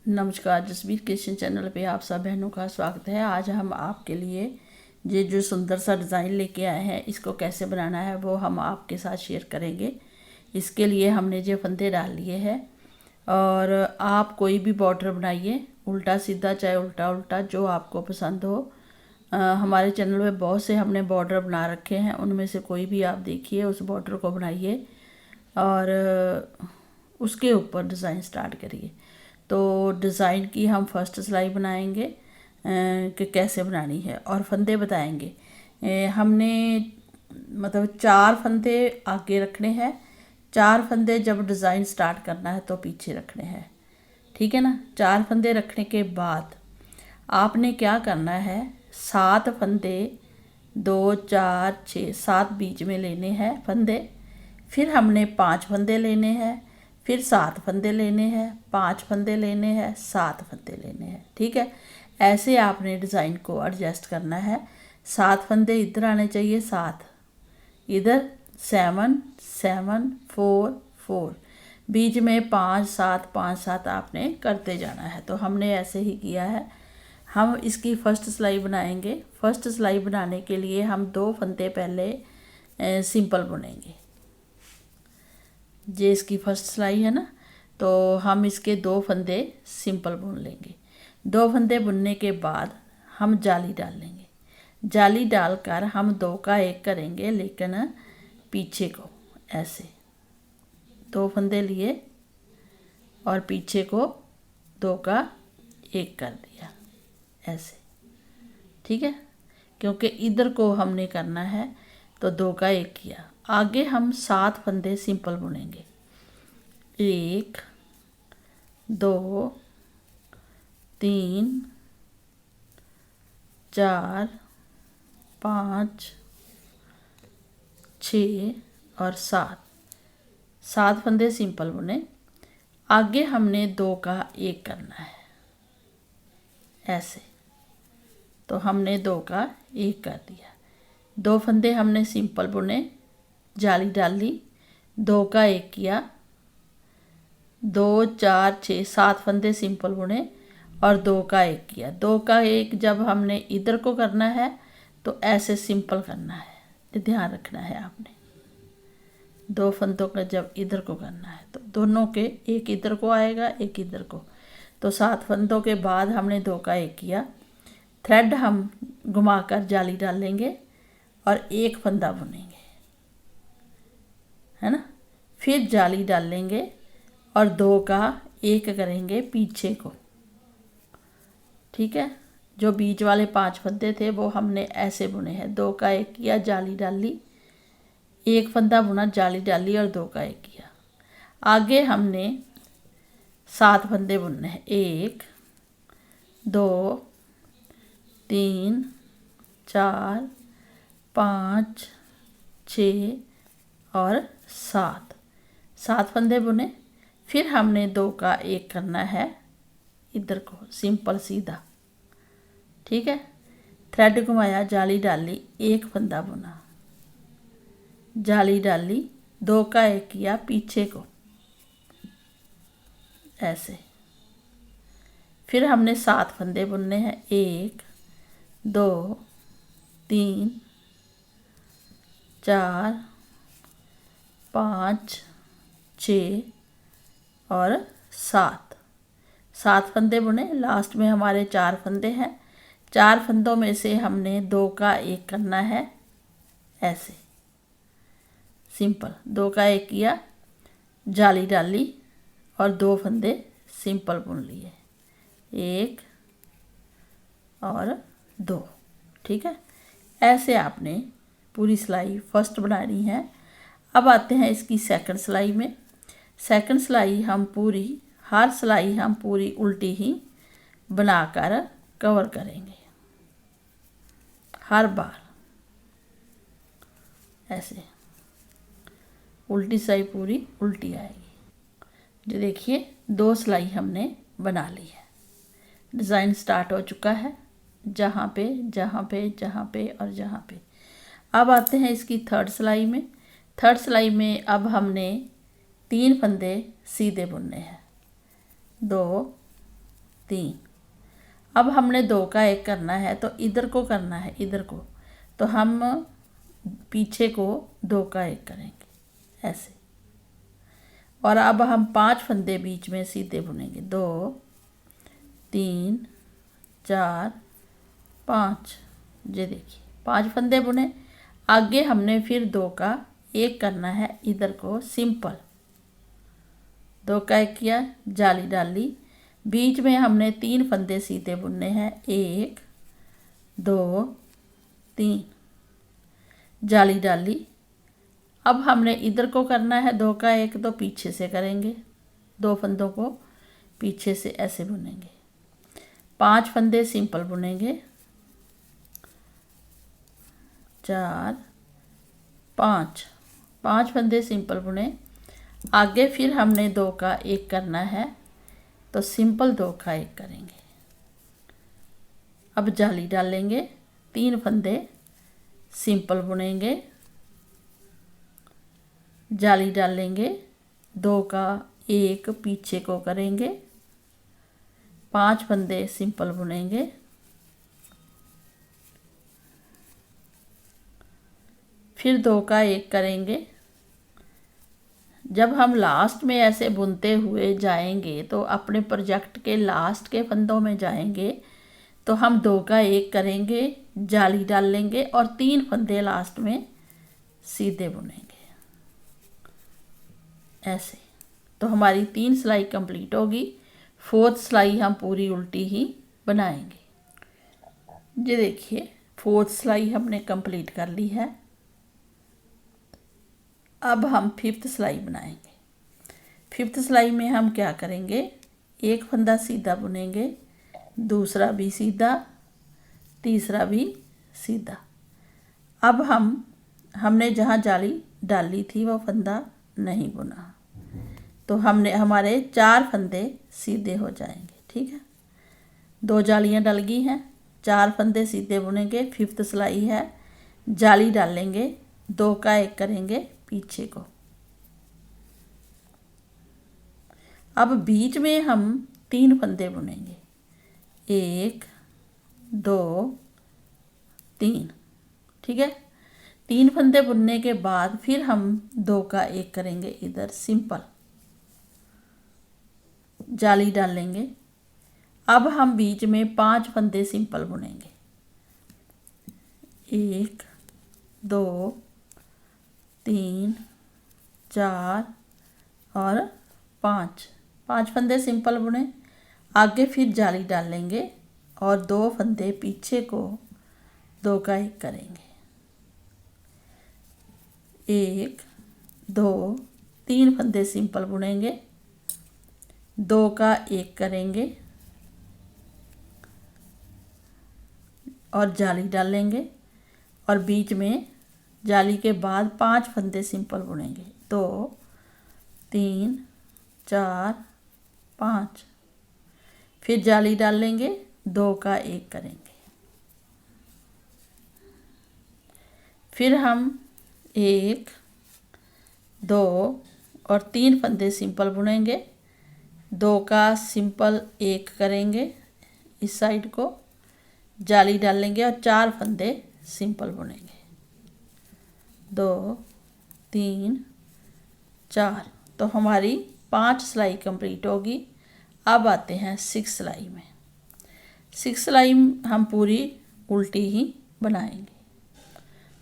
नमस्कार, Jasbir kitchen channel पे आप सब बहनों का स्वागत है। आज हम आपके लिए ये जो सुंदर सा डिज़ाइन लेके आए हैं, इसको कैसे बनाना है वो हम आपके साथ शेयर करेंगे। इसके लिए हमने जो फंदे डाल लिए हैं, और आप कोई भी बॉर्डर बनाइए, उल्टा सीधा चाहे उल्टा उल्टा, जो आपको पसंद हो। हमारे चैनल में बहुत से हमने बॉर्डर बना रखे हैं, उनमें से कोई भी आप देखिए, उस बॉर्डर को बनाइए और उसके ऊपर डिज़ाइन स्टार्ट करिए। तो डिज़ाइन की हम फर्स्ट सिलाई बनाएंगे कि कैसे बनानी है, और फंदे बताएंगे। हमने मतलब 4 फंदे आगे रखने हैं, 4 फंदे जब डिज़ाइन स्टार्ट करना है तो पीछे रखने हैं, ठीक है ना। 4 फंदे रखने के बाद आपने क्या करना है, 7 फंदे 2 4 6 7 बीच में लेने हैं फंदे। फिर हमने 5 फंदे लेने हैं, फिर 7 फंदे लेने हैं, 5 फंदे लेने हैं, 7 फंदे लेने हैं, ठीक है। ऐसे आपने डिज़ाइन को एडजस्ट करना है। 7 फंदे इधर आने चाहिए, 7 इधर, 7 7 4 4, बीच में 5 7 5 7 आपने करते जाना है। तो हमने ऐसे ही किया है। हम इसकी फ़र्स्ट सिलाई बनाएंगे। फर्स्ट सिलाई बनाने के लिए हम 2 फंदे पहले सिंपल बुनेंगे। ये इसकी फर्स्ट सिलाई है ना, तो हम इसके 2 फंदे सिंपल बुन लेंगे। 2 फंदे बुनने के बाद हम जाली डाल लेंगे। जाली डालकर हम 2 का 1 करेंगे, लेकिन पीछे को ऐसे 2 फंदे लिए और पीछे को 2 का 1 कर दिया ऐसे, ठीक है। क्योंकि इधर को हमने करना है तो 2 का 1 किया। आगे हम 7 फंदे सिंपल बुनेंगे। 1 2 3 4 5 6 और 7 फंदे सिंपल बुने। आगे हमने 2 का 1 करना है ऐसे, तो हमने 2 का 1 कर दिया। 2 फंदे हमने सिंपल बुने, जाली डाल ली, 2 का 1 किया, 2 4 6 7 फंदे सिंपल बुने और 2 का 1 किया। 2 का 1 जब हमने इधर को करना है तो ऐसे सिंपल करना है, ये ध्यान रखना है आपने। 2 फंदों का जब इधर को करना है तो दोनों के 1 इधर को आएगा, 1 इधर को। तो 7 फंदों के बाद हमने 2 का 1 किया। थ्रेड हम घुमाकर जाली डालेंगे और 1 फंदा बुनेंगे, है ना। फिर जाली डालेंगे और 2 का 1 करेंगे पीछे को, ठीक है। जो बीच वाले 5 फंदे थे वो हमने ऐसे बुने हैं। 2 का 1 किया, जाली डाली, 1 फंदा बुना, जाली डाली और 2 का 1 किया। आगे हमने 7 फंदे बुनने हैं। 1 2 3 4 5 6 और 7 फंदे बुने। फिर हमने 2 का 1 करना है इधर को, सिंपल सीधा, ठीक है। थ्रेड घुमाया, जाली डाली, 1 फंदा बुना, जाली डाली, 2 का 1 किया पीछे को ऐसे। फिर हमने 7 फंदे बुनने हैं। 1 2 3 4 5 6 और 7 फंदे बुने। लास्ट में हमारे 4 फंदे हैं। 4 फंदों में से हमने 2 का 1 करना है ऐसे, सिंपल। 2 का 1 किया, जाली डाली और 2 फंदे सिंपल बुन लिए, 1 और 2, ठीक है। ऐसे आपने पूरी सिलाई फर्स्ट बनानी है। अब आते हैं इसकी सेकंड सिलाई में। सेकंड सिलाई हम पूरी, हर सिलाई हम पूरी उल्टी ही बनाकर कवर करेंगे हर बार ऐसे। उल्टी सिलाई पूरी उल्टी आएगी। जो देखिए 2 सिलाई हमने बना ली है। डिज़ाइन स्टार्ट हो चुका है, जहाँ पे जहाँ पे जहाँ पे और जहाँ पे। अब आते हैं इसकी थर्ड सिलाई में। थर्ड सिलाई में अब हमने 3 फंदे सीधे बुनने हैं। 2 3। अब हमने 2 का 1 करना है तो इधर को करना है, इधर को, तो हम पीछे को 2 का 1 करेंगे ऐसे। और अब हम 5 फंदे बीच में सीधे बुनेंगे, 2 3 4 5। ये देखिए 5 फंदे बुने। आगे हमने फिर 2 का 1 करना है, इधर को सिंपल 2 का 1 किया, जाली डाली, बीच में हमने 3 फंदे सीधे बुनने हैं, 1 2 3, जाली डाली। अब हमने इधर को करना है 2 का 1, तो पीछे से करेंगे, 2 फंदों को पीछे से ऐसे बुनेंगे, 5 फंदे सिंपल बुनेंगे, 4 5, 5 फंदे सिंपल बुने। आगे फिर हमने 2 का 1 करना है तो सिंपल 2 का 1 करेंगे। अब जाली डालेंगे, 3 फंदे सिंपल बुनेंगे, जाली डालेंगे, 2 का 1 पीछे को करेंगे, 5 फंदे सिंपल बुनेंगे, फिर 2 का 1 करेंगे। जब हम लास्ट में ऐसे बुनते हुए जाएंगे तो अपने प्रोजेक्ट के लास्ट के फंदों में जाएंगे तो हम 2 का 1 करेंगे, जाली डाल लेंगे और 3 फंदे लास्ट में सीधे बुनेंगे ऐसे। तो हमारी 3 सिलाई कंप्लीट होगी। 4th सिलाई हम पूरी उल्टी ही बनाएंगे। ये देखिए 4th सिलाई हमने कंप्लीट कर ली है। अब हम 5th सिलाई बनाएंगे। 5th सिलाई में हम क्या करेंगे, 1 फंदा सीधा बुनेंगे, दूसरा भी सीधा, तीसरा भी सीधा। अब हमने जहाँ जाली डाली थी वो फंदा नहीं बुना, तो हमारे 4 फंदे सीधे हो जाएंगे। ठीक है, 2 जालियाँ डल गई हैं, 4 फंदे सीधे बुनेंगे। 5th सिलाई है, जाली डालेंगे, 2 का 1 करेंगे पीछे को। अब बीच में हम 3 फंदे बुनेंगे, 1 2 3। ठीक है, 3 फंदे बुनने के बाद फिर हम 2 का 1 करेंगे इधर सिंपल, जाली डालेंगे। अब हम बीच में 5 फंदे सिंपल बुनेंगे, 1 2 3 4 और 5। 5 फंदे सिंपल बुने। आगे फिर जाली डालेंगे और 2 फंदे पीछे को 2 का 1 करेंगे, 1 2 3 फंदे सिंपल बुनेंगे, 2 का 1 करेंगे और जाली डालेंगे और बीच में जाली के बाद 5 फंदे सिंपल बुनेंगे, 2 3 4 5। फिर जाली डालेंगे, 2 का 1 करेंगे। फिर हम 1 2 और 3 फंदे सिंपल बुनेंगे, 2 का सिंपल 1 करेंगे इस साइड को, जाली डालेंगे और 4 फंदे सिंपल बुनेंगे, 2 3 4। तो हमारी 5 सिलाई कंप्लीट होगी। अब आते हैं 6 सिलाई में। 6 सिलाई हम पूरी उल्टी ही बनाएंगे।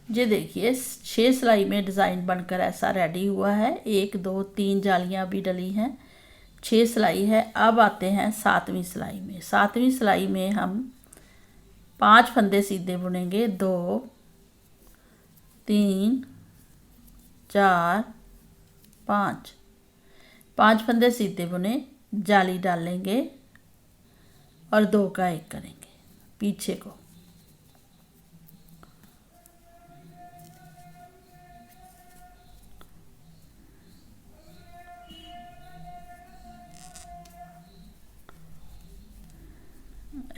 ये देखिए 6 सिलाई में डिज़ाइन बनकर ऐसा रेडी हुआ है। 1 2 3 जालियाँ भी डली हैं, 6 सिलाई है। अब आते हैं 7वीं सिलाई में। 7वीं सिलाई में हम 5 फंदे सीधे बुनेंगे, 2 3 4 5। 5 फंदे सीधे बुने, जाली डालेंगे और 2 का 1 करेंगे पीछे को।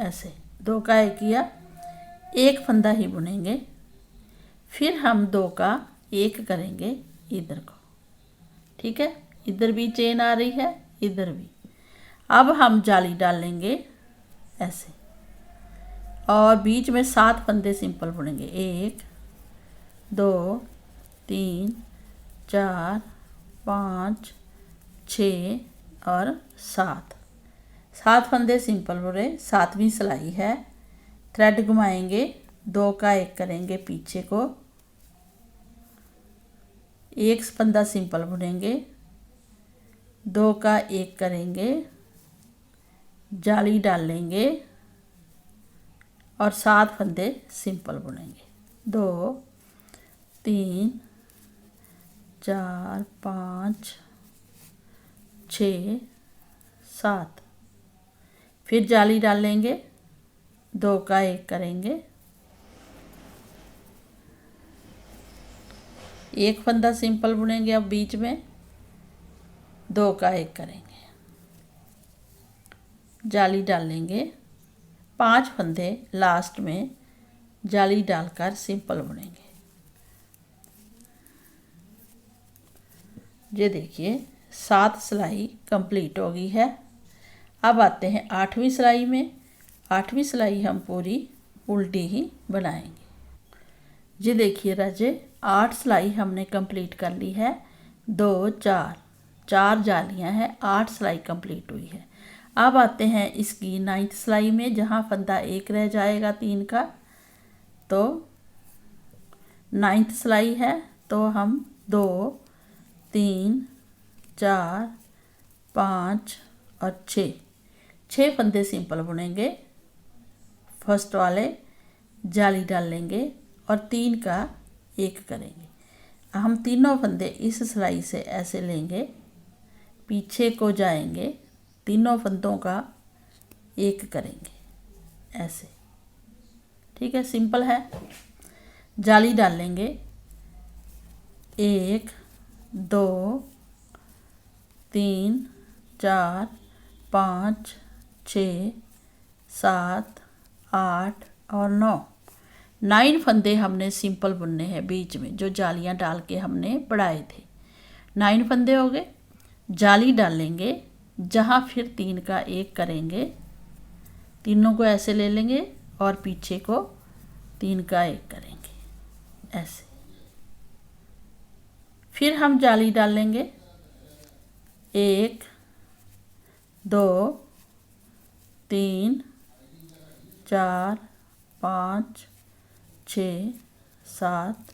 ऐसे 2 का 1 किया, 1 फंदा ही बुनेंगे, फिर हम 2 का 1 करेंगे इधर को। ठीक है, इधर भी चेन आ रही है, इधर भी। अब हम जाली डालेंगे, ऐसे। और बीच में 7 फंदे सिंपल बुनेंगे, 1 2 3 4 5 6 और 7 फंदे सिंपल बुने। 7वीं सिलाई है, थ्रेड घुमाएंगे, 2 का 1 करेंगे, पीछे को 1 फंदा सिंपल बुनेंगे, 2 का 1 करेंगे, जाली डालेंगे और 7 फंदे सिंपल बुनेंगे। 2 3 4 5 6 7, फिर जाली डालेंगे, 2 का 1 करेंगे, 1 फंदा सिंपल बुनेंगे, अब बीच में 2 का 1 करेंगे, जाली डालेंगे, 5 फंदे लास्ट में जाली डालकर सिंपल बुनेंगे। ये देखिए 7 सिलाई कंप्लीट हो गई है। अब आते हैं 8वीं सिलाई में। 8वीं सिलाई हम पूरी उल्टी ही बनाएंगे। ये देखिए राजे 8 सिलाई हमने कंप्लीट कर ली है। 2 4 जालियां हैं, 8 सिलाई कंप्लीट हुई है। अब आते हैं इसकी 9th सिलाई में, जहाँ फंदा 1 रह जाएगा 3 का। तो 9th सिलाई है, तो हम 2 3 4 5 और 6 फंदे सिंपल बुनेंगे। फर्स्ट वाले जाली डाल लेंगे और 3 का 1 करेंगे। हम तीनों फंदे इस सिलाई से ऐसे लेंगे, पीछे को जाएंगे, तीनों फंदों का 1 करेंगे ऐसे। ठीक है, सिंपल है। जाली डाल लेंगे, 1 2 3 4 5 6 7 8 और 9 फंदे हमने सिंपल बुनने हैं बीच में, जो जालियां डाल के हमने बढ़ाए थे। 9 फंदे हो गए। जाली डालेंगे, जहाँ फिर 3 का 1 करेंगे, तीनों को ऐसे ले लेंगे और पीछे को 3 का 1 करेंगे ऐसे। फिर हम जाली डालेंगे, 1 2 3 4 5 6 7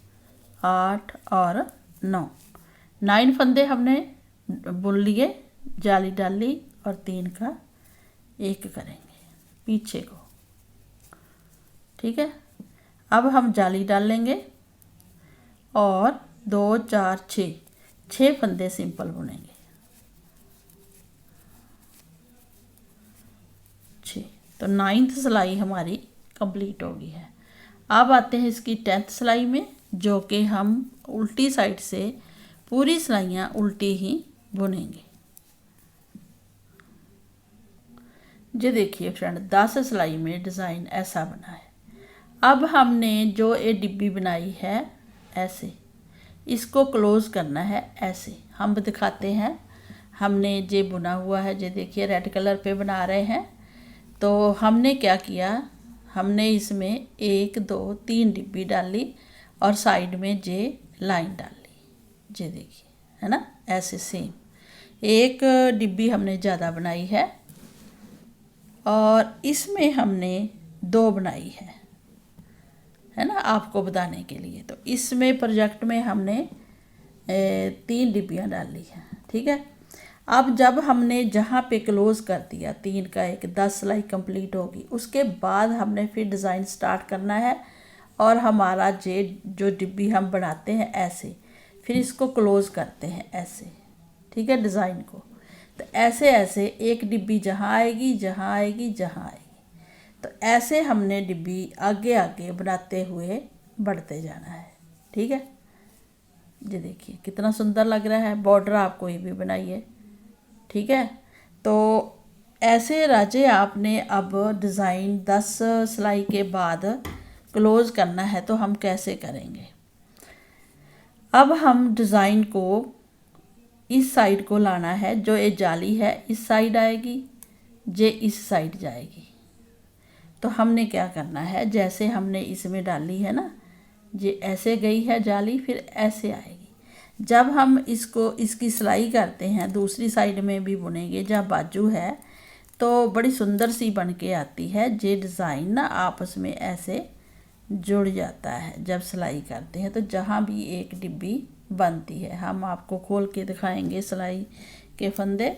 8 और 9 फंदे हमने बुन लिए, जाली डाली और 3 का 1 करेंगे पीछे को। ठीक है, अब हम जाली डालेंगे और 2 4 6 फंदे सिंपल बुनेंगे। 6, तो 9th सिलाई हमारी कंप्लीट हो गई है। अब आते हैं इसकी 10th सिलाई में, जो कि हम उल्टी साइड से पूरी सिलाइयाँ उल्टी ही बुनेंगे। ये देखिए फ्रेंड, 10 सिलाई में डिज़ाइन ऐसा बना है। अब हमने जो ये डिब्बी बनाई है ऐसे, इसको क्लोज़ करना है ऐसे। हम दिखाते हैं, हमने ये बुना हुआ है, ये देखिए रेड कलर पे बना रहे हैं। तो हमने क्या किया, हमने इसमें 1 2 3 डिब्बी डाली और साइड में ये लाइन डाली। ये देखिए, है ना, ऐसे सेम। एक डिब्बी हमने ज़्यादा बनाई है और इसमें हमने 2 बनाई है ना, आपको बताने के लिए। तो इसमें प्रोजेक्ट में हमने 3 डिब्बियाँ डाली हैं। ठीक है, अब जब हमने जहाँ पे क्लोज़ कर दिया 3 का 1, 10 सिलाई कंप्लीट होगी। उसके बाद हमने फिर डिज़ाइन स्टार्ट करना है और हमारा जो डिब्बी हम बनाते हैं ऐसे, फिर इसको क्लोज़ करते हैं ऐसे। ठीक है, डिज़ाइन को तो ऐसे ऐसे एक डिब्बी जहाँ आएगी जहाँ आएगी जहाँ आएगी, तो ऐसे हमने डिब्बी आगे आगे बनाते हुए बढ़ते जाना है। ठीक है, ये देखिए कितना सुंदर लग रहा है। बॉर्डर आप कोई भी बनाइए। ठीक है, तो ऐसे राजे आपने अब डिज़ाइन 10 सिलाई के बाद क्लोज़ करना है। तो हम कैसे करेंगे, अब हम डिज़ाइन को इस साइड को लाना है। जो ये जाली है इस साइड आएगी, ये इस साइड जाएगी। तो हमने क्या करना है, जैसे हमने इसमें डाली है ना, ये ऐसे गई है जाली, फिर ऐसे आएगी। जब हम इसको इसकी सिलाई करते हैं, दूसरी साइड में भी बुनेंगे जहाँ बाजू है, तो बड़ी सुंदर सी बन के आती है। ये डिज़ाइन ना आपस में ऐसे जुड़ जाता है जब सिलाई करते हैं। तो जहाँ भी एक डिब्बी बनती है, हम आपको खोल के दिखाएंगे सिलाई के फंदे।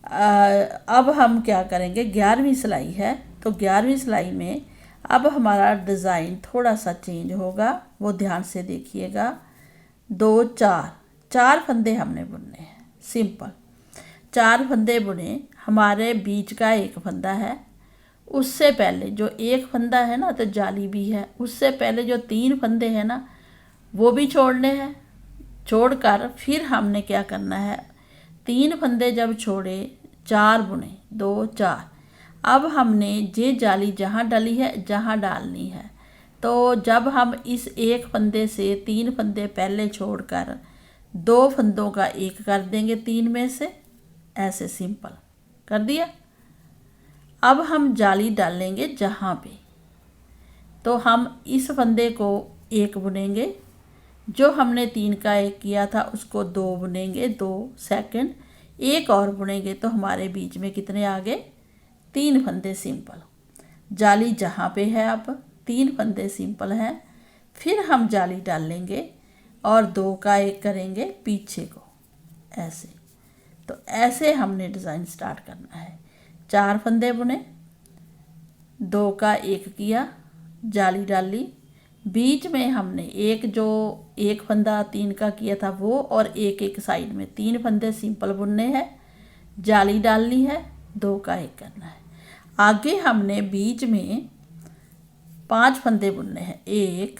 अब हम क्या करेंगे, 11वीं सिलाई है, तो 11वीं सिलाई में अब हमारा डिज़ाइन थोड़ा सा चेंज होगा, वो ध्यान से देखिएगा। 2 4 फंदे हमने बुनने हैं, सिंपल 4 फंदे बुने। हमारे बीच का एक फंदा है, उससे पहले जो एक फंदा है ना, तो जाली भी है, उससे पहले जो 3 फंदे हैं ना, वो भी छोड़ने हैं। छोड़कर फिर हमने क्या करना है, 3 फंदे जब छोड़े, 4 बुने, 2 4। अब हमने ये जाली जहाँ डली है, जहाँ डालनी है, तो जब हम इस एक फंदे से 3 फंदे पहले छोड़कर 2 फंदों का एक कर देंगे 3 में से, ऐसे सिंपल कर दिया। अब हम जाली डालेंगे जहाँ पे, तो हम इस फंदे को एक बुनेंगे, जो हमने 3 का एक किया था उसको 2 बुनेंगे, 2 सेकंड, एक और बुनेंगे, तो हमारे बीच में कितने आ गए, 3 फंदे सिंपल। जाली जहाँ पे है अब 3 फंदे सिंपल हैं। फिर हम जाली डालेंगे और 2 का एक करेंगे पीछे को, ऐसे। तो ऐसे हमने डिज़ाइन स्टार्ट करना है। 4 फंदे बुने, 2 का एक किया, जाली डाली, बीच में हमने एक फंदा 3 का किया था वो, और एक साइड में 3 फंदे सिंपल बुनने हैं, जाली डालनी है, 2 का एक करना है। आगे हमने बीच में 5 फंदे बुनने हैं, 1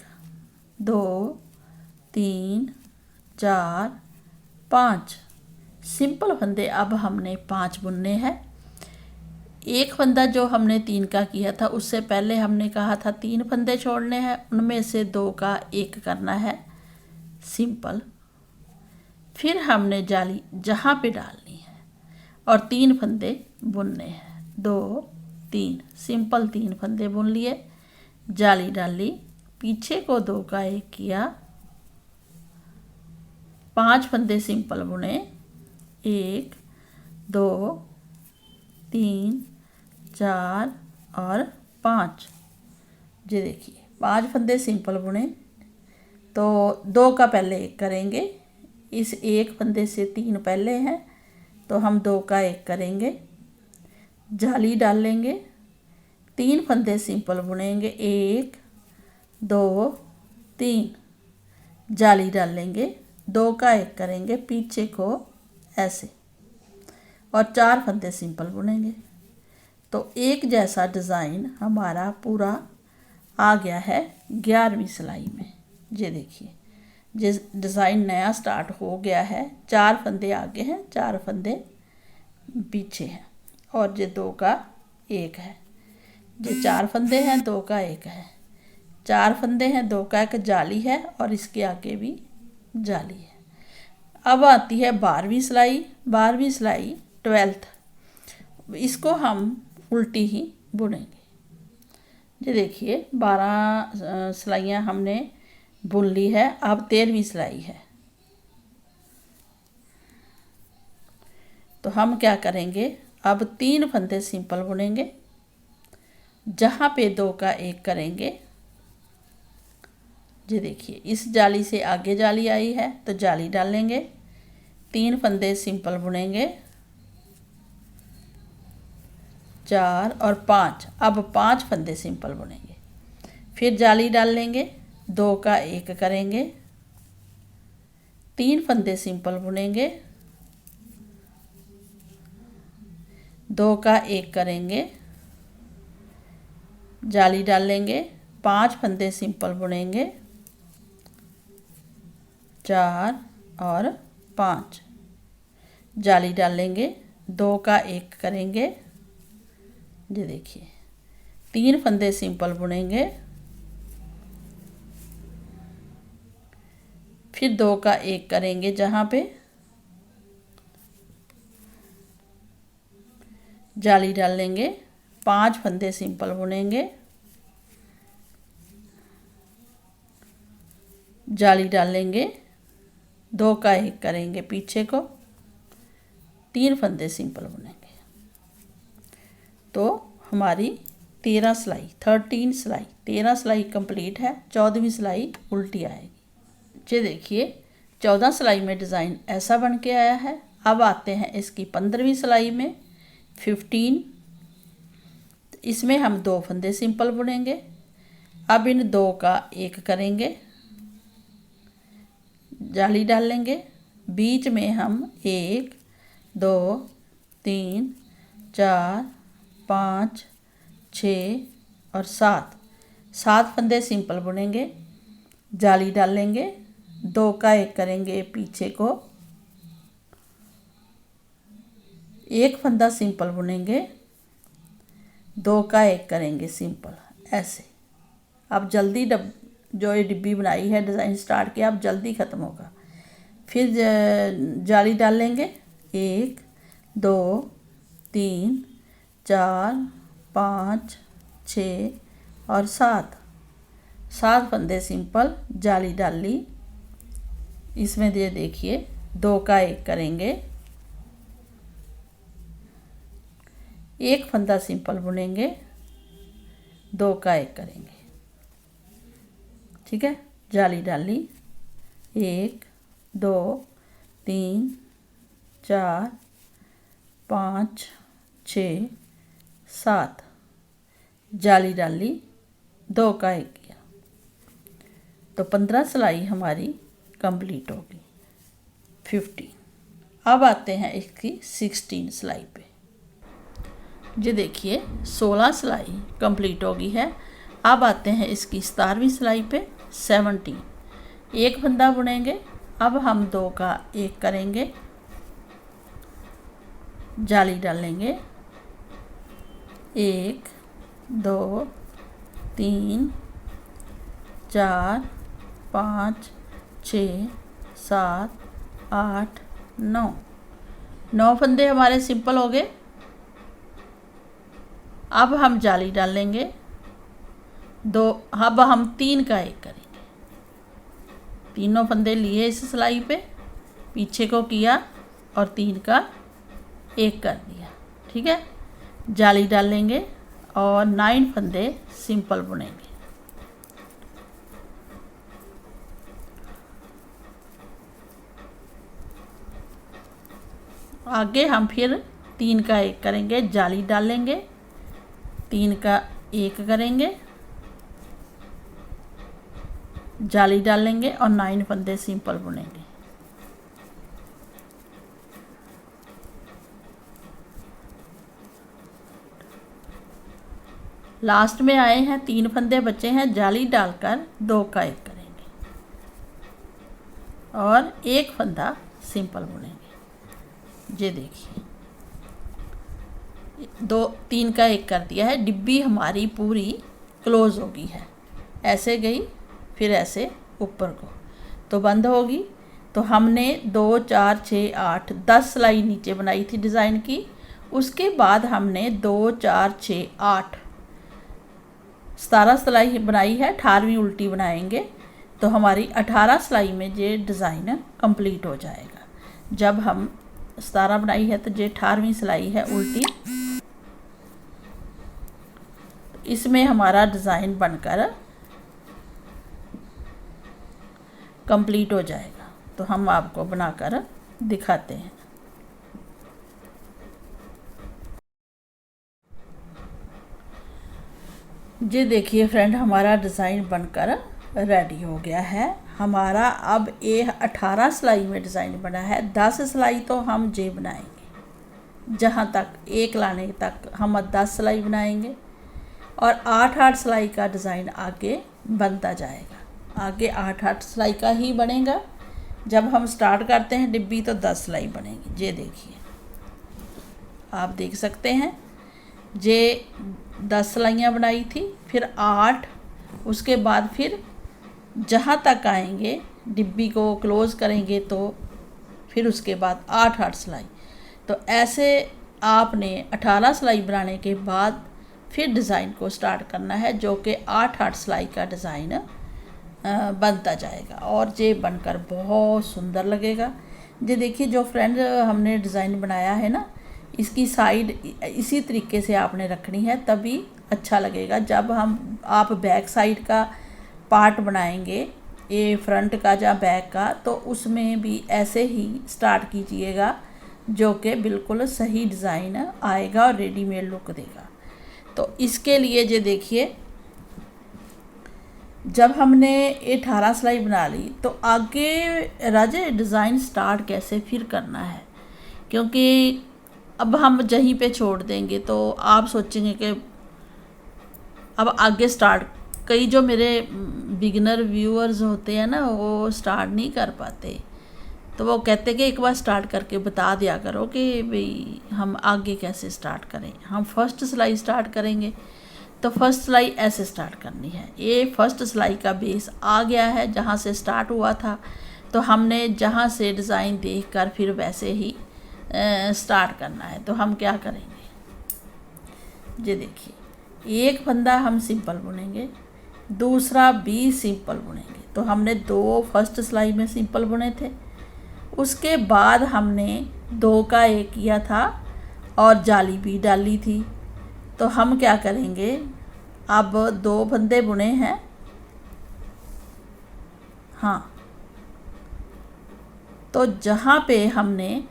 2 3 4 5 सिंपल फंदे। अब हमने 5 बुनने हैं। एक फंदा जो हमने 3 का किया था, उससे पहले हमने कहा था 3 फंदे छोड़ने हैं, उनमें से 2 का एक करना है सिंपल। फिर हमने जाली जहाँ पे डालनी है और 3 फंदे बुनने हैं, 2 3 सिंपल 3 फंदे बुन लिए, जाली डाली, पीछे को 2 का एक किया, 5 फंदे सिंपल बुने, 1 2 3 4 और 5। ये देखिए 5 फंदे सिंपल बुने, तो 2 का पहले एक करेंगे, इस एक फंदे से 3 पहले हैं, तो हम 2 का एक करेंगे, जाली डालेंगे, 3 फंदे सिंपल बुनेंगे, 1 2 3, जाली डालेंगे, 2 का एक करेंगे पीछे को, ऐसे, और 4 फंदे सिंपल बुनेंगे। तो एक जैसा डिज़ाइन हमारा पूरा आ गया है 11वीं सिलाई में। ये देखिए, जिस डिज़ाइन नया स्टार्ट हो गया है, 4 फंदे आगे हैं, 4 फंदे पीछे हैं, और ये 2 का एक है। ये 4 फंदे हैं, 2 का एक है, 4 फंदे हैं, 2 का एक, जाली है, और इसके आगे भी जाली है। अब आती है 12वीं सिलाई। 12वीं सिलाई 12th, इसको हम उल्टी ही बुनेंगे। ये देखिए 12 सिलाइयाँ हमने बुन ली है। अब 13वीं सिलाई है, तो हम क्या करेंगे, अब 3 फंदे सिंपल बुनेंगे, जहाँ पे 2 का एक करेंगे। ये देखिए इस जाली से आगे जाली आई है, तो जाली डालेंगे, 3 फंदे सिंपल बुनेंगे, 4 और 5। अब 5 फंदे सिंपल बुनेंगे, फिर जाली डाल लेंगे, 2 का एक करेंगे, 3 फंदे सिंपल बुनेंगे, 2 का एक करेंगे, जाली डालेंगे, 5 फंदे सिंपल बुनेंगे, 4 और 5, जाली डालेंगे, 2 का एक करेंगे। ये देखिए 3 फंदे सिंपल बुनेंगे, फिर 2 का एक करेंगे जहाँ पे, जाली डाल लेंगे, 5 फंदे सिंपल बुनेंगे, जाली डालेंगे, 2 का 1 करेंगे, पीछे को 3 फंदे सिंपल बुनेंगे। तो हमारी 13 सिलाई 13 सिलाई कंप्लीट है। 14वीं सिलाई उल्टी आएगी। ये देखिए 14 सिलाई में डिज़ाइन ऐसा बन के आया है। अब आते हैं इसकी 15वीं सिलाई में 15। इसमें हम 2 फंदे सिंपल बुनेंगे। अब इन 2 का 1 करेंगे, जाली डालेंगे, बीच में हम 1 2 3 4 5 6 और 7 फंदे सिंपल बुनेंगे, जाली डालेंगे, 2 का 1 करेंगे, पीछे को 1 फंदा सिंपल बुनेंगे, 2 का 1 करेंगे सिंपल, ऐसे। अब जल्दी जो ये डिब्बी बनाई है डिज़ाइन स्टार्ट किया, अब जल्दी ख़त्म होगा। फिर जाली डालेंगे, 1 2 3 4 5 6 और 7 फंदे सिंपल, जाली डाली। इसमें ये देखिए 2 का 1 करेंगे, 1 फंदा सिंपल बुनेंगे, 2 का 1 करेंगे, ठीक है। जाली डाली, 1 2 3 4 5 6 7, जाली डाली, 2 का 1 किया। तो 15 सिलाई हमारी कंप्लीट होगी। 15। अब आते हैं इसकी 16 सिलाई पे। ये देखिए 16 सिलाई कंप्लीट होगी है। अब आते हैं इसकी 17वीं सिलाई पे 17। 1 फंदा बुनेंगे। अब हम 2 का 1 करेंगे, जाली डालेंगे, 1 2 3 4 5 6 7 8 9 फंदे हमारे सिंपल हो गए। अब हम जाली डालेंगे, अब हम 3 का 1 करेंगे। तीनों फंदे लिए इस सिलाई पे, पीछे को किया और 3 का 1 कर दिया, ठीक है। जाली डालेंगे और 9 फंदे सिंपल बुनेंगे। आगे हम फिर 3 का 1 करेंगे, जाली डालेंगे, 3 का 1 करेंगे, जाली डालेंगे और 9 फंदे सिंपल बुनेंगे। लास्ट में आए हैं, 3 फंदे बचे हैं, जाली डालकर 2 का 1 करेंगे और 1 फंदा सिंपल बुनेंगे। ये देखिए 3 का 1 कर दिया है। डिब्बी हमारी पूरी क्लोज होगी है, ऐसे गई फिर ऐसे ऊपर को तो बंद होगी। तो हमने 2 4 6 8 10 सिलाई नीचे बनाई थी डिज़ाइन की। उसके बाद हमने 2 4 6 8 17 सिलाई बनाई है, 18वीं उल्टी बनाएंगे तो हमारी 18 सिलाई में ये डिज़ाइन कंप्लीट हो जाएगा। जब हम 17 बनाई है तो ये 18वीं सिलाई है उल्टी, इसमें हमारा डिज़ाइन बनकर कंप्लीट हो जाएगा। तो हम आपको बनाकर दिखाते हैं। ये देखिए फ्रेंड, हमारा डिज़ाइन बनकर रेडी हो गया है। हमारा अब ये 18 सिलाई में डिज़ाइन बना है। 10 सिलाई तो हम जे बनाएंगे, जहाँ तक 1 लाने तक हम 10 सिलाई बनाएंगे और 8-8 सिलाई का डिज़ाइन आगे बनता जाएगा। आगे 8-8 सिलाई का ही बनेगा। जब हम स्टार्ट करते हैं डिब्बी तो 10 सिलाई बनेगी। ये देखिए आप देख सकते हैं, ये 10 सिलाइयाँ बनाई थी, फिर 8, उसके बाद फिर जहाँ तक आएंगे डिब्बी को क्लोज़ करेंगे तो फिर उसके बाद 8-8 सिलाई। तो ऐसे आपने 18 सिलाई बनाने के बाद फिर डिज़ाइन को स्टार्ट करना है, जो कि 8 सिलाई का डिज़ाइन बनता जाएगा और ये बनकर बहुत सुंदर लगेगा। ये देखिए जो फ्रेंड हमने डिज़ाइन बनाया है ना, इसकी साइड इसी तरीके से आपने रखनी है, तभी अच्छा लगेगा। जब आप बैक साइड का पार्ट बनाएंगे, ये फ्रंट का या बैक का, तो उसमें भी ऐसे ही स्टार्ट कीजिएगा, जो कि बिल्कुल सही डिज़ाइन आएगा और रेडीमेड लुक देगा। तो इसके लिए ये देखिए, जब हमने 18 सिलाई बना ली तो आगे राजे डिज़ाइन स्टार्ट कैसे फिर करना है, क्योंकि अब हम यहीं पे छोड़ देंगे तो आप सोचेंगे कि अब आगे स्टार्ट, कई जो मेरे बिगिनर व्यूअर्स होते हैं ना, वो स्टार्ट नहीं कर पाते, तो वो कहते कि एक बार स्टार्ट करके बता दिया करो कि भाई हम आगे कैसे स्टार्ट करें। हम फर्स्ट सिलाई स्टार्ट करेंगे तो फर्स्ट सिलाई ऐसे स्टार्ट करनी है। ये फर्स्ट सिलाई का बेस आ गया है जहाँ से स्टार्ट हुआ था, तो हमने जहाँ से डिज़ाइन देखकर फिर वैसे ही स्टार्ट करना है। तो हम क्या करेंगे, ये देखिए, एक फंदा हम सिंपल बुनेंगे, दूसरा भी सिंपल बुनेंगे। तो हमने 2 फर्स्ट सिलाई में सिंपल बुने थे, उसके बाद हमने 2 का 1 किया था और जाली भी डाली थी। तो हम क्या करेंगे, अब 2 फंदे बुने हैं, हाँ, तो जहाँ पे हमने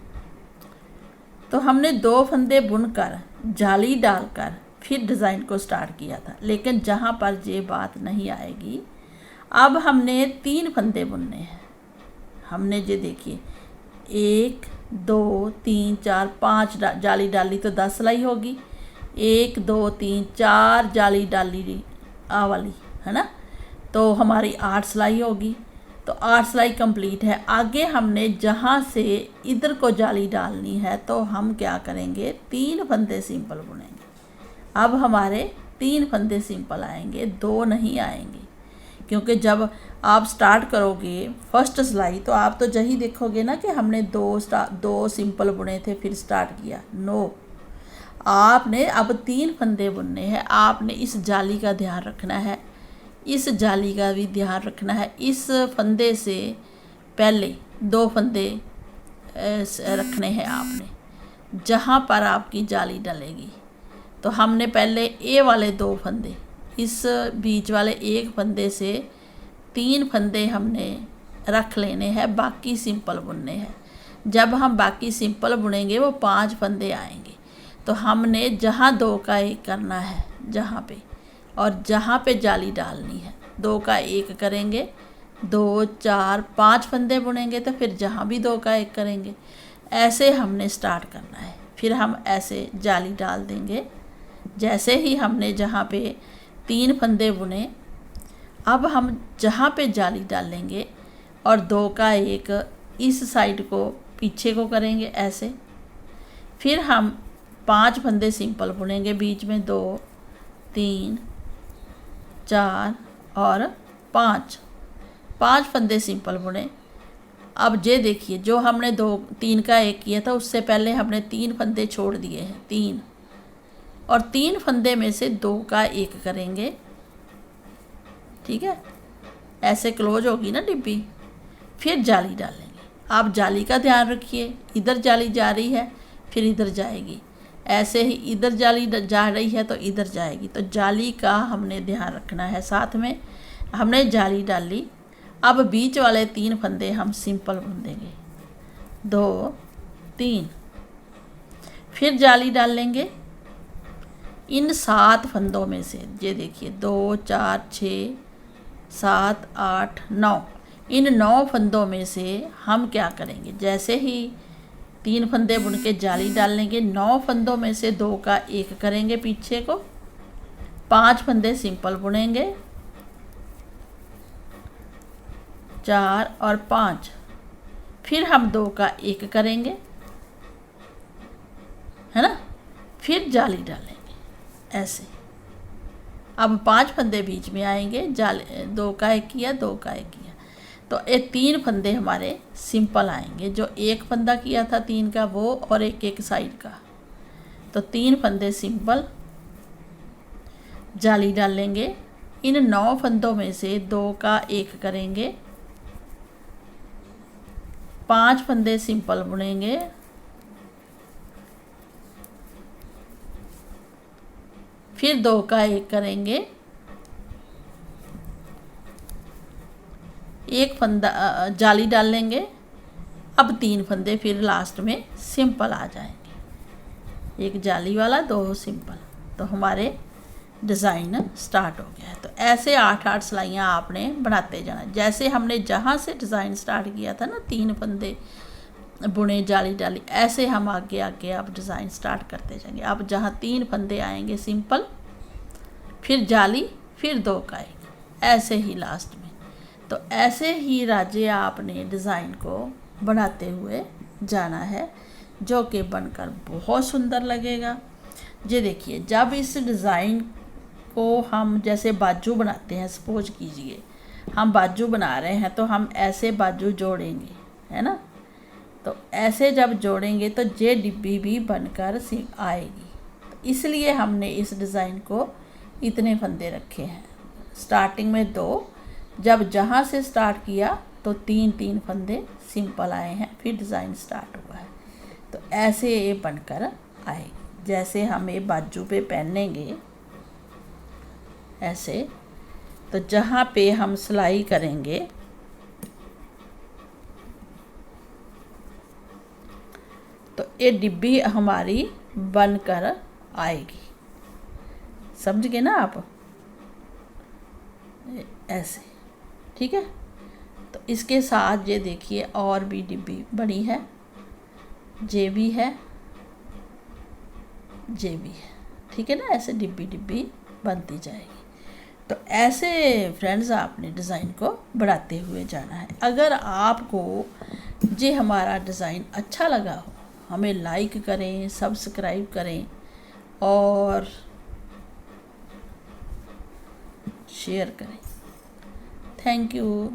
2 फंदे बुनकर जाली डालकर फिर डिज़ाइन को स्टार्ट किया था, लेकिन जहाँ पर ये बात नहीं आएगी, अब हमने 3 फंदे बुनने हैं। हमने ये देखिए 1 2 3 4 5 जाली डाली तो 10 सिलाई होगी, 1 2 3 4 जाली डाली आ वाली है ना, तो हमारी 8 सिलाई होगी। तो 8 सिलाई कंप्लीट है। आगे हमने जहाँ से इधर को जाली डालनी है, तो हम क्या करेंगे, 3 फंदे सिंपल बुनेंगे। अब हमारे 3 फंदे सिंपल आएंगे, 2 नहीं आएंगे, क्योंकि जब आप स्टार्ट करोगे फर्स्ट सिलाई तो आप तो यही देखोगे ना कि हमने 2 सिंपल बुने थे फिर स्टार्ट किया। नो, आपने अब 3 फंदे बुनने हैं। आपने इस जाली का ध्यान रखना है, इस जाली का भी ध्यान रखना है। इस फंदे से पहले 2 फंदे रखने हैं आपने, जहाँ पर आपकी जाली डलेगी। तो हमने पहले ए वाले 2 फंदे, इस बीच वाले 1 फंदे से 3 फंदे हमने रख लेने हैं, बाकी सिंपल बुनने हैं। जब हम बाकी सिंपल बुनेंगे वो 5 फंदे आएंगे। तो हमने जहाँ 2 का 1 करना है जहाँ पे, और जहाँ पे जाली डालनी है 2 का 1 करेंगे, 2 4 5 फंदे बुनेंगे, तो फिर जहाँ भी 2 का 1 करेंगे। ऐसे हमने स्टार्ट करना है। फिर हम ऐसे जाली डाल देंगे। जैसे ही हमने जहाँ पे 3 फंदे बुने, अब हम जहाँ पे जाली डालेंगे और 2 का 1 इस साइड को पीछे को करेंगे ऐसे। फिर हम 5 फंदे सिंपल बुनेंगे, बीच में 2 3 4 और 5 फंदे सिंपल बुने। अब ये देखिए, जो हमने 3 का 1 किया था, उससे पहले हमने 3 फंदे छोड़ दिए हैं, 3, और 3 फंदे में से 2 का 1 करेंगे। ठीक है, ऐसे क्लोज होगी ना डिब्बी। फिर जाली डालेंगे। आप जाली का ध्यान रखिए, इधर जाली जा रही है फिर इधर जाएगी, ऐसे ही इधर जाली जा रही है तो इधर जाएगी। तो जाली का हमने ध्यान रखना है। साथ में हमने जाली डाली, अब बीच वाले 3 फंदे हम सिंपल बुन देंगे, 2 3, फिर जाली डाल लेंगे। इन 7 फंदों में से ये देखिए 2 4 6 7 8 9, इन 9 फंदों में से हम क्या करेंगे, जैसे ही 3 फंदे बुन के जाली डाल लेंगे, 9 फंदों में से 2 का 1 करेंगे पीछे को, 5 फंदे सिंपल बुनेंगे, 4 और 5, फिर हम 2 का 1 करेंगे, है ना, फिर जाली डालेंगे ऐसे। अब 5 फंदे बीच में आएंगे, जाली 2 का 1 किया, 2 का 1 किया, तो ये 3 फंदे हमारे सिंपल आएंगे। जो 1 फंदा किया था 3 का वो, और एक साइड का, तो 3 फंदे सिंपल, जाली डालेंगे। इन 9 फंदों में से 2 का 1 करेंगे, 5 फंदे सिंपल बुनेंगे, फिर 2 का 1 करेंगे, 1 फंदा जाली डाल लेंगे। अब 3 फंदे फिर लास्ट में सिंपल आ जाएंगे, 1 जाली वाला 2 सिंपल। तो हमारे डिज़ाइन स्टार्ट हो गया है। तो ऐसे 8-8 सिलाइयाँ आपने बनाते जाना। जैसे हमने जहाँ से डिज़ाइन स्टार्ट किया था ना, 3 फंदे बुने जाली डाली, ऐसे हम आगे आगे आप डिज़ाइन स्टार्ट करते जाएंगे। अब जहाँ 3 फंदे आएंगे सिंपल, फिर जाली, फिर 2 का 1, ऐसे ही लास्ट में। तो ऐसे ही राजे आपने डिज़ाइन को बनाते हुए जाना है, जो कि बनकर बहुत सुंदर लगेगा। ये देखिए, जब इस डिज़ाइन को हम जैसे बाजू बनाते हैं, सपोज कीजिए हम बाजू बना रहे हैं, तो हम ऐसे बाजू जोड़ेंगे, है ना। तो ऐसे जब जोड़ेंगे तो ये डिब्बी भी बनकर आएगी। तो इसलिए हमने इस डिज़ाइन को इतने फंदे रखे हैं। स्टार्टिंग में 2, जब जहाँ से स्टार्ट किया तो 3-3 फंदे सिंपल आए हैं, फिर डिज़ाइन स्टार्ट हुआ है। तो ऐसे ये बनकर आएगी। जैसे हम ये बाजू पे पहनेंगे ऐसे, तो जहाँ पे हम सिलाई करेंगे तो ये डिब्बी हमारी बनकर आएगी। समझ गए ना आप, ऐसे, ठीक है। तो इसके साथ ये देखिए और भी डिब्बी बनी है, जे भी है, जे भी है, ठीक है ना। ऐसे डिब्बी डिब्बी बनती जाएगी। तो ऐसे फ्रेंड्स आपने डिज़ाइन को बढ़ाते हुए जाना है। अगर आपको ये हमारा डिज़ाइन अच्छा लगा हो, हमें लाइक करें, सब्सक्राइब करें और शेयर करें। Thank you.